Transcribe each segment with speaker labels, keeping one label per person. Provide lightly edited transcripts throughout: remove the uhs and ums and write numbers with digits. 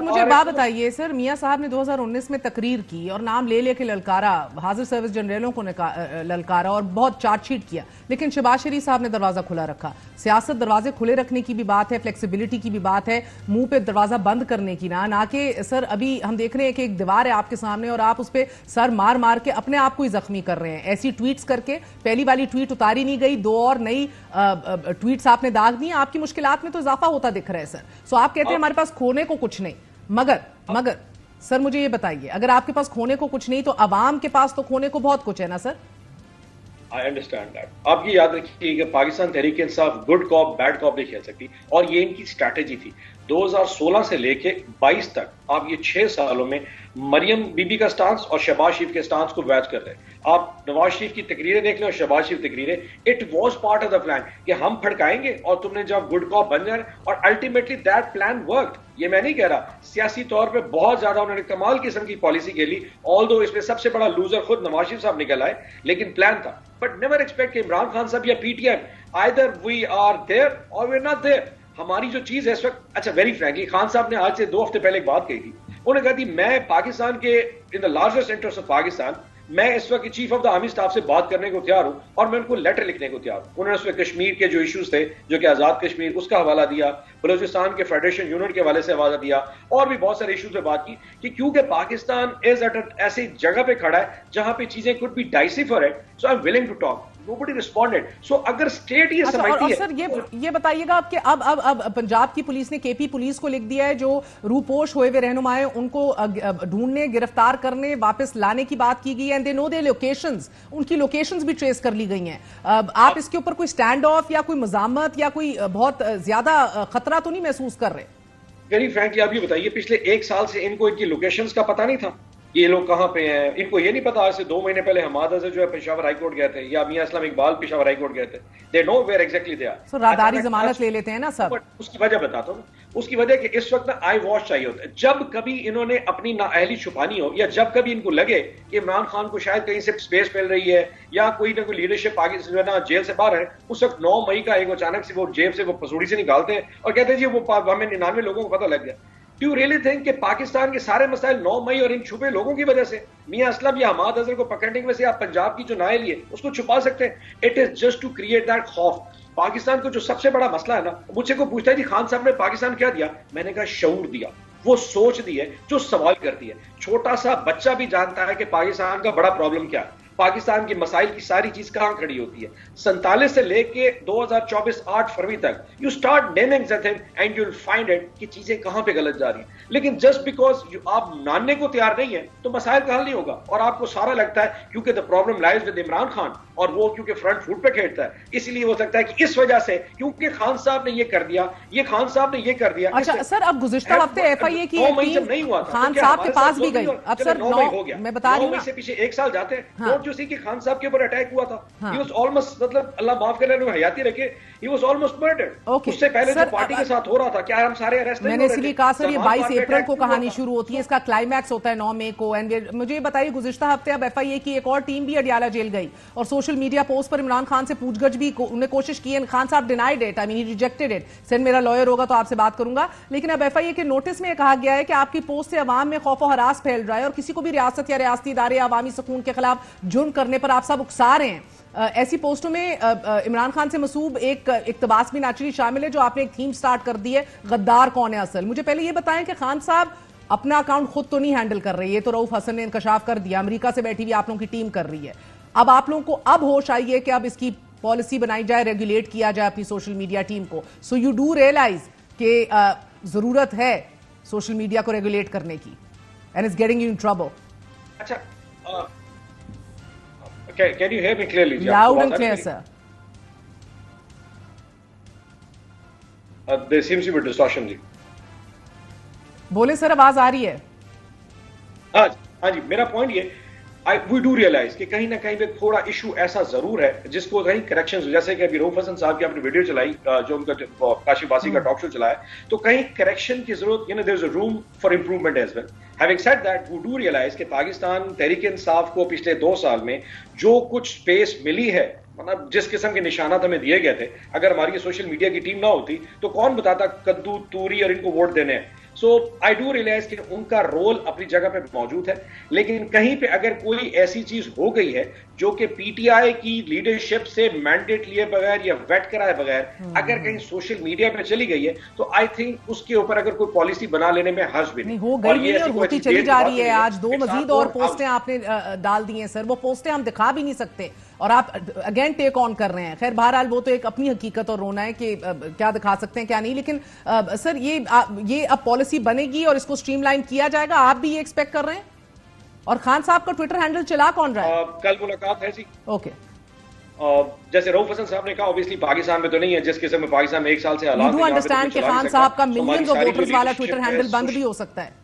Speaker 1: مجھے بات بتائیے سر، میاں صاحب نے 2019 میں تقریر کی اور نام لے لے کے للکارا، حاضر سروس جنرلوں کو للکارا اور بہت چارج شیٹ کیا، لیکن شہباز شریف صاحب نے دروازہ کھلا رکھا. سیاست دروازے کھلے رکھنے کی بھی بات ہے، فلیکسیبلٹی کی بھی بات ہے، منہ پہ دروازہ بند کرنے کی نہ کہ سر ابھی ہم دیکھ رہے ہیں کہ ایک دیوار ہے آپ کے سامنے اور آپ اس پہ سر مار مار کے اپنے آپ کو ہی زخمی کر رہے ہیں. ایسی ٹویٹس کر کے پہلی والی ٹویٹ اتاری نہیں گئی، 2 اور نئی ٹویٹس آپ نے داغ دی. آپ کی مشکلات میں تو اضافہ ہوتا دکھ رہا ہے سر. سو آپ کہتے ہیں ہمارے پاس کھونے کو کچھ نہیں، مگر سر مجھے یہ بتائیے، اگر آپ کے پاس کھونے کو کچھ نہیں تو عوام کے پاس تو کھونے کو بہت کچھ ہے نا سر؟
Speaker 2: I understand that. آپ یہ یاد رکھیے کہ پاکستان تحریک انصاف گڈ کاپ بیڈ کاپ نہیں کھیل سکتی، اور یہ ان کی اسٹریٹجی تھی 2016 سے لے کے 22 تک. آپ یہ 6 سالوں میں مریم بی بی کا سٹانس اور شہباز شریف کے سٹانس کو ویچ کر رہے ہیں. آپ نواز شریف کی تقریریں دیکھ لیں اور شہباز شریف تقریریں، it was part of the plan کہ ہم پھڑکائیں گے اور تم نے جب گڈ کاپ بن جائے، اور الٹیمیٹلی دیٹ پلان ورکڈ. یہ میں نہیں کہہ رہا، سیاسی طور پہ بہت زیادہ انہوں نے کمال قسم کی پالیسی کھیلی، آلدو اس میں سب سے بڑا لوزر خود نواز شریف صاحب نکل آئے، لیکن پلان تھا. بٹ نیور ایکسپیکٹ کہ عمران خان صاحب یا P T M either we are there or we're not there. ہماری جو چیز ہے اس وقت، اچھا ویری فرینکلی خان صاحب نے آج سے 2 ہفتے پہلے ایک بات کہی تھی. انہوں نے کہا تھی میں پاکستان کے in the largest interest of Pakistan, میں اس وقت chief of the army staff سے بات کرنے کو تیار ہوں اور میں ان کو لیٹر لکھنے کو تیار ہوں. انہوں نے اس میں کشمیر کے جو ایشوز تھے، جو کہ آزاد کشمیر، اس کا حوالہ دیا، بلوچستان کے فیڈریشن یونٹ کے حوالے سے حوالہ دیا، اور بھی بہت سارے ایشوز پہ بات کی کہ کیونکہ پاکستان از ایٹ ایسی جگہ پہ کھڑا ہے جہاں پہ چیزیں could be dicey for it, so I'm willing to talk. Nobody responded. So اگر اسٹیٹ یہ سمجھتی ہے.
Speaker 1: سر یہ بتائیے گا آپ کہ اب پنجاب کی پولیس نے کے پی پولیس کو لکھ دیا ہے، جو روپوش ہوئے ہوئے رہنما ہیں ان کو ڈھونڈنے، گرفتار کرنے، واپس لانے کی بات کی گئی ہے. they know their locations، ان کی لوکیشنز بھی ٹریس کر لی گئی ہیں. آپ اس کے اوپر کوئی سٹینڈ آف یا کوئی مزاحمت یا کوئی بہت زیادہ خطرہ تو نہیں محسوس کر رہے؟
Speaker 2: ویری فرینکلی آپ یہ بتائیے، پچھلے 1 سال سے ان کو ان کی لوکیشنز کا پتہ نہیں تھا، یہ لوگ کہاں پہ ہیں. ان کو یہ نہیں پتا آج سے 2 مہینے پہلے حماد اظہر جو ہے پشاور ہائی کورٹ گئے تھے، یا میاں اسلام اقبال پشاور ہائی کورٹ گئے تھے. they know where exactly they are.
Speaker 1: سر راداری ضمانت لے لیتے ہیں نا سب.
Speaker 2: اس کی وجہ بتاتا ہوں، اس کی وجہ کہ اس وقت نا آئی واش چاہیے ہوتا ہے. جب کبھی انہوں نے اپنی نااہلی چھپانی ہو، یا جب کبھی ان کو لگے کہ عمران خان کو شاید کہیں سے سپیس مل رہی ہے، یا کوئی نہ کوئی لیڈرشپ پاکستان جیل سے باہر ہے، اس وقت 9 مئی کا ایک اچانک سے وہ جیب سے وہ پسوڑی سے نکالتے ہیں اور کہتے ہیں جی وہ ہمیں 99 لوگوں کو پتہ لگ گیا. Do you really think کہ پاکستان کے سارے مسائل 9 مئی اور ان چھپے لوگوں کی وجہ سے، میاں اسلم یا حماد اظہر کو پکڑنے کی وجہ سے آپ پنجاب کی جو نااہلی ہے اس کو چھپا سکتے ہیں؟ It is just to create that خوف. پاکستان کو جو سب سے بڑا مسئلہ ہے نا، مجھ سے کوئی پوچھتا ہے جی خان صاحب نے پاکستان کیا دیا، میں نے کہا شعور دیا، وہ سوچ دی ہے جو سوال کرتی ہے. چھوٹا سا بچہ بھی جانتا ہے کہ پاکستان کا بڑا پرابلم کیا ہے، پاکستان کے مسائل کی ساری چیز کہاں کھڑی ہوتی ہے. 47 سے لے کے 2024 8 فروری تک you start naming some thing and you will find it کہ چیزیں کہاں پہ غلط جا رہی ہیں. لیکن جسٹ بیکاز آپ ماننے کو تیار نہیں ہیں تو مسائل کا حل نہیں ہوگا. اور آپ کو سارا لگتا ہے کیونکہ the problem lies with Imran Khan, اور وہ کیونکہ فرنٹ فوٹ پہ کھیلتا ہے، اس لیے ہو سکتا ہے کہ اس وجہ سے کیونکہ خان صاحب نے یہ کر دیا، یہ خان صاحب نے یہ کر دیا.
Speaker 1: اچھا سر، اب گزشتہ ہفتے ایف آئی اے کی ٹیم خان صاحب کے پاس بھی گئی. اب سر 9 ہو گیا، میں بتا رہی ہوں
Speaker 2: سے پیچھے 1 سال جاتے ہیں. ڈونٹ یو سی کہ خان صاحب کے اوپر اٹیک ہوا تھا، ہی واز آلموسٹ، مطلب اللہ معاف کرے انہوں نے حیاتی رکھے، ہی واز آلموسٹ مرڈرڈ. اس سے پہلے جو پارٹی کے ساتھ ہو رہا تھا، کیا ہم سارے اریسٹ نہیں ہو رہے تھے؟ میں نے اس لیے کہا سر یہ 22 اپریل کو کہانی شروع ہوتی ہے، اس کا کلائمیکس ہوتا ہے 9 مئی کو. مجھے یہ بتائیے گزشتہ ہفتے اب ایف آئی اے کی ایک اور ٹیم بھی اڈیالہ جیل گئی اور سوشل میڈیا پوسٹ پر عمران خان سے پوچھ گچھ بھی انہوں نے کوشش کی ہے. Khan Sahab denied it, I mean he rejected it. Sir میرا لائر ہوگا تو آپ سے بات کروں گا. لیکن اب ایف آئی اے کے نوٹس میں کہا گیا ہے کہ آپ کی پوسٹ سے عوام میں خوف و ہراس پھیل رہا ہے اور کسی کو بھی ریاست یا ریاستی ادارے عوامی سکون کے خلاف جرم کرنے پر آپ سب اکسا رہے ہیں. ایسی پوسٹوں میں عمران خان سے مسوب ایک اقتباس بھی نیچرلی شامل ہے، جو آپ نے ایک تھیم سٹارٹ کر دی ہے، غدار کون ہے اصل. مجھے پہلے یہ بتائیں کہ خان صاحب اپنا اکاؤنٹ خود تو نہیں ہینڈل کر رہے، یہ تو رؤف حسن نے انکشاف کر دیا، امریکہ سے بیٹھی ہوئی آپ لوگوں کی ٹیم کر رہی ہے. اب آپ لوگوں کو اب ہوش آئیے کہ اب اس کی پالیسی بنائی جائے، ریگولیٹ کیا جائے اپنی سوشل میڈیا ٹیم کو. سو یو ڈو ریئلائز کہ ضرورت ہے سوشل میڈیا کو ریگولیٹ کرنے کی، and it's getting you in trouble. اچھا can you hear me clearly?
Speaker 1: Loud and clear, sir.
Speaker 2: There seems to be distortion ji.
Speaker 1: بولے سر، آواز آ رہی ہے.
Speaker 2: ہاں جی، میرا پوائنٹ یہ we do realize کہ کہیں نہ کہیں پہ تھوڑا ایشو ایسا ضرور ہے جس کو کہیں کریکشن، جیسے کہ ابھی رؤف حسن صاحب کی آپ نے ویڈیو چلائی، جو ان کا کاشف باسی کا ٹاک شو چلایا، تو کہیں کریکشن کی ضرورت، there is a room for improvement as well. Having said that, we do realize کہ پاکستان تحریک انصاف کو پچھلے 2 سال میں جو کچھ سپیس ملی ہے، مطلب جس قسم کے نشانات ہمیں دیے گئے تھے، اگر ہماری سوشل میڈیا کی ٹیم نہ ہوتی تو کون بتاتا کدو توری اور ان کو ووٹ دینے ہیں. سو آئی ڈو ریئلائز کہ ان کا رول اپنی جگہ پہ موجود ہے، لیکن کہیں پہ اگر کوئی ایسی چیز ہو گئی ہے جو کہ پی ٹی آئی کی لیڈرشپ سے مینڈیٹ لیے بغیر یا ویٹ کرائے بغیر اگر کہیں سوشل میڈیا پہ چلی گئی ہے تو آئی تھنک اس کے اوپر اگر کوئی پالیسی بنا لینے میں حرج بھی
Speaker 1: نہیں ہو گئی اور ہوتی چلی جا رہی ہے. آج 2 مزید اور پوسٹیں آپ نے ڈال دی ہیں سر، وہ پوسٹیں ہم دکھا بھی نہیں سکتے اور آپ اگین ٹیک آن کر رہے ہیں. خیر بہرحال وہ تو ایک اپنی حقیقت اور رونا ہے کہ کیا دکھا سکتے ہیں کیا نہیں، لیکن سر یہ اب پالیسی بنے گی اور اس کو سٹریم لائن کیا جائے گا، آپ بھی یہ ایکسپیکٹ کر رہے ہیں؟ اور خان صاحب کا ٹویٹر ہینڈل چلا کون رہا ہے؟
Speaker 2: کل ملاقات ہے جی.
Speaker 1: اوکے.
Speaker 2: جیسے رؤف حسن صاحب نے کہا obviously پاکستان میں تو نہیں ہے جس قسم میں پاکستان میں 1 سال سے حالات
Speaker 1: یو انڈرسٹینڈ کہ خان صاحب کا ملینز آف ووٹرز والا ٹویٹر ہینڈل بند بھی ہو سکتا ہے.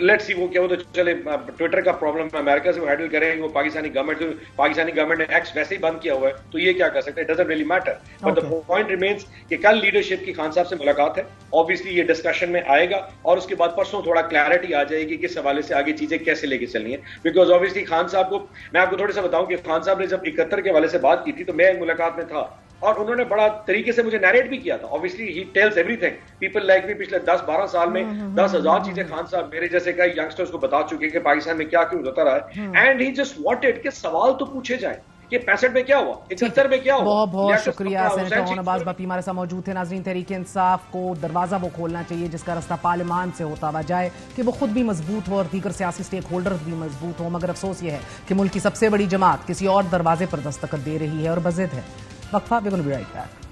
Speaker 2: لیٹس سی وہ کیا، وہ تو چلے ٹویٹر کا پرابلم امریکہ سے وہ ہینڈل کریں گے، وہ پاکستانی گورنمنٹ نے ایکس ویسے ہی بند کیا ہوا ہے تو یہ کیا کر سکتے ہیں، doesn't really metre. But the point remains کہ کل لیڈرشپ کی خان صاحب سے ملاقات ہے، obviously یہ ڈسکشن میں آئے گا اور اس کے بعد پرسوں تھوڑا کلیئرٹی آ جائے گی کس حوالے سے آگے چیزیں کیسے لے کے چلنی ہے. بیکاز obviously خان صاحب کو میں آپ کو تھوڑا سا بتاؤں کہ خان صاحب نے جب 71 کے حوالے سے بات کی تھی تو میں ملاقات میں تھا اور انہوں نے بڑا طریقے سے مجھے نیریٹ بھی کیا تھا. obviously he tells everything. people like me پچھلے 10-12 سال میں 10,000 چیزیں خان صاحب میرے جیسے کئی ینگسٹرز کو بتا چکے کہ پاکستان میں کیا کیوں ہوتا رہا ہے. اینڈ he just wanted کہ سوال تو پوچھے جائیں کہ 65 میں کیا ہوا، 71 میں کیا ہوا.
Speaker 1: بہت بہت شکریہ سینیٹر عون عباس بپی ہمارے ساتھ موجود تھے. ناظرین تحریک انصاف کو دروازہ وہ کھولنا چاہیے جس کا رستہ پارلیمان سے ہوتا ہوا جائے کہ وہ خود بھی مضبوط ہو اور دیگر سیاسی سٹیک ہولڈرز بھی مضبوط ہوں. مگر افسوس یہ ہے کہ ملک کی سب سے بڑی جماعت کسی اور دروازے پر دستخط دے رہی ہے اور بضد ہے. وقفہ. we're going to be right back.